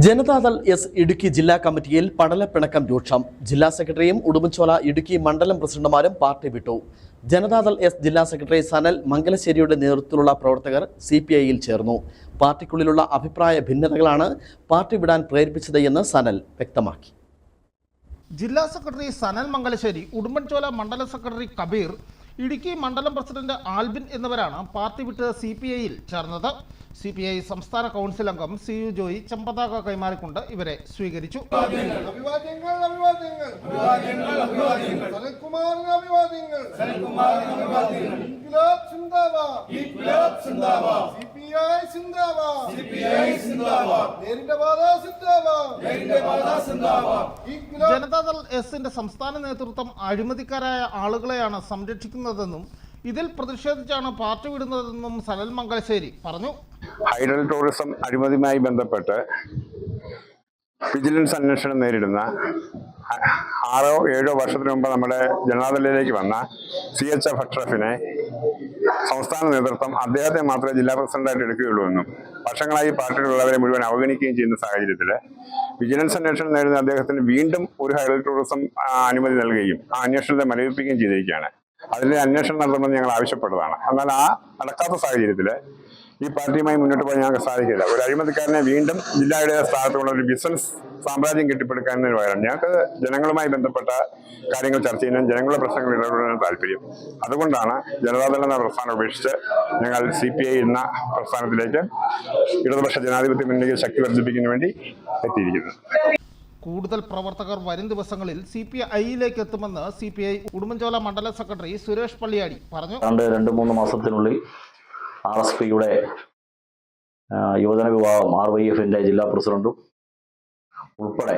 Janata Dal S Idukki ജില്ലാ കമ്മിറ്റിയിൽ പടലപ്പിണക്കം രൂക്ഷം. ജില്ലാ സെക്രട്ടറിയും ഉടുമ്പൻചോല ഇടുക്കി മണ്ഡലം പ്രസിഡന്റുമാരും പാർട്ടി വിട്ടു. ജനതാദൾ എസ് ജില്ലാ സെക്രട്ടറി സനൽ മംഗലശ്ശേരിയുടെ നേതൃത്വത്തിലുള്ള പ്രവർത്തകർ CPIയിൽ ചേർന്നു. പാർട്ടിക്കുള്ളിലുള്ള അഭിപ്രായ ഭിന്നതകളാണ് പാർട്ടി വിടാൻ പ്രേരിപ്പിച്ചത് എന്ന് സനൽ വ്യക്തമാക്കി. ജില്ലാ സെക്രട്ടറി സനൽ മംഗലശ്ശേരി, ഉടുമ്പൻചോല മണ്ഡലം സെക്രട്ടറി കബീർ, ഇടുക്കി മണ്ഡലം പ്രസിഡന്റ് ആൽബിൻ എന്നിവരാണ് പാർട്ടി വിട്ട് CPIയിൽ ചേർന്നത്. CPI സംസ്ഥാന കൗൺസിൽ അംഗം CU ജോയി ചെമ്പതാക കൈമാറിക്കൊണ്ട് ഇവരെ സ്വീകരിച്ചു. ജനതാദൾ എസിന്റെ സംസ്ഥാന നേതൃത്വം അഴിമതിക്കാരായ ആളുകളെയാണ് സംരക്ഷിക്കുന്നതെന്നും ഇതിൽ പ്രതിഷേധിച്ചാണ് പാർട്ടി വിടുന്നതെന്നും സനൽ മംഗലശ്ശേരി പറഞ്ഞു. ഹൈഡൽ ടൂറിസം അഴിമതിയുമായി ബന്ധപ്പെട്ട് വിജിലൻസ് അന്വേഷണം നേരിടുന്ന 6-7 വർഷത്തിന് മുമ്പ് നമ്മുടെ ജനതാദളിലേക്ക് വന്ന CHF അഷ്റഫിനെ സംസ്ഥാന നേതൃത്വം അദ്ദേഹത്തെ മാത്രമേ ജില്ലാ പ്രസിഡന്റായിട്ട് എടുക്കുകയുള്ളൂ എന്നും വർഷങ്ങളായി പാർട്ടിയിലുള്ളവരെ മുഴുവൻ അവഗണിക്കുകയും ചെയ്യുന്ന സാഹചര്യത്തിൽ വിജിലൻസ് അന്വേഷണം നേരിടുന്ന അദ്ദേഹത്തിന് വീണ്ടും ഒരു ഹൈഡൽ ടൂറിസം അനുമതി നൽകുകയും ആ അന്വേഷണത്തെ മരവിപ്പിക്കുകയും ചെയ്തിരിക്കുകയാണ്. അതിന്റെ അന്വേഷണം നടത്തണമെന്ന് ഞങ്ങൾ ആവശ്യപ്പെട്ടതാണ്. എന്നാൽ ആ നടക്കാത്ത സാഹചര്യത്തിൽ ഈ പാർട്ടിയുമായി മുന്നോട്ട് പോകാൻ ഞങ്ങൾക്ക് സാധിക്കില്ല. ഒരു അഴിമതിക്കാരനെ വീണ്ടും ജില്ലയുടെ സ്ഥാനത്തുള്ള ഒരു ബിസിനസ് സാമ്രാജ്യം കെട്ടിപ്പടുക്കുന്നതിന് പകരം ഞങ്ങൾക്ക് ജനങ്ങളുമായി ബന്ധപ്പെട്ട കാര്യങ്ങൾ ചർച്ച ചെയ്യാനും ജനങ്ങളുടെ പ്രശ്നങ്ങൾ ഇടപെടാനും താല്പര്യം. അതുകൊണ്ടാണ് ജനതാദൾ എന്ന പ്രസ്ഥാനം ഉപേക്ഷിച്ച് ഞങ്ങൾ CPI എന്ന പ്രസ്ഥാനത്തിലേക്ക് ഇടതുപക്ഷ ജനാധിപത്യ മുന്നണിക്ക് ശക്തി വർദ്ധിപ്പിക്കുന്നതിന് വേണ്ടി എത്തിയിരിക്കുന്നത്. കൂടുതൽ പ്രവർത്തകർ വരും ദിവസങ്ങളിൽ CPIയിലേക്ക് എത്തുമെന്ന് CPI ഉടുമ്പൻചോല മണ്ഡലം സെക്രട്ടറി സുരേഷ് പള്ളിയാടി പറഞ്ഞു. 2-3 മാസത്തിനുള്ളിൽ RSPയുടെ യുവജന വിഭാഗം RYFന്റെ ജില്ലാ പ്രസിഡന്റും ഉൾപ്പെടെ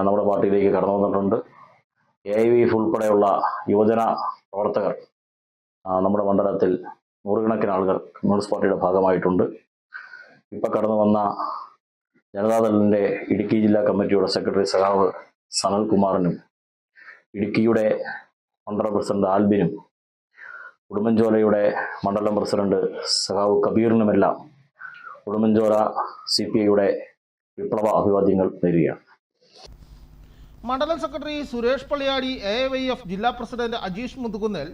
നമ്മുടെ പാർട്ടിയിലേക്ക് കടന്നു വന്നിട്ടുണ്ട്. AIVF ഉൾപ്പെടെയുള്ള യുവജന പ്രവർത്തകർ നമ്മുടെ മണ്ഡലത്തിൽ നൂറുകണക്കിന് ആളുകൾ കമ്മ്യൂണിസ്റ്റ് പാർട്ടിയുടെ ഭാഗമായിട്ടുണ്ട്. ഇപ്പം കടന്നു വന്ന ജനതാദളിന്റെ ഇടുക്കി ജില്ലാ കമ്മിറ്റിയുടെ സെക്രട്ടറി സഖാവ് സനൽകുമാറിനും ഇടുക്കിയുടെ മണ്ഡലം പ്രസിഡന്റ് ആൽബിനും ഉടുമ്പൻചോലയുടെ മണ്ഡലം പ്രസിഡന്റ് സഖാവ് കബീറിനുമെല്ലാം ഉടുമ്പൻചോല CPIയുടെ വിപ്ലവ അഭിവാദ്യങ്ങൾ നേരുകയാണ്. മണ്ഡലം സെക്രട്ടറി സുരേഷ് പള്ളിയാടി, AIVF ജില്ലാ പ്രസിഡന്റ് അജീഷ് മുതുകുന്നേൽ,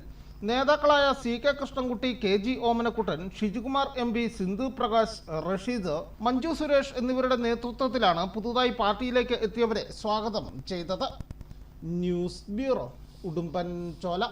നേതാക്കളായ CK Krishnankutty, KG Omanakuttan, Shijukumar MP, Sindhu Prakash, Rasheed, Manju Suresh എന്നിവരുടെ നേതൃത്വത്തിലാണ് പുതുതായി പാർട്ടിയിലേക്ക് എത്തിയവരെ സ്വാഗതം ചെയ്തത്. News bureau, Udumbanchola.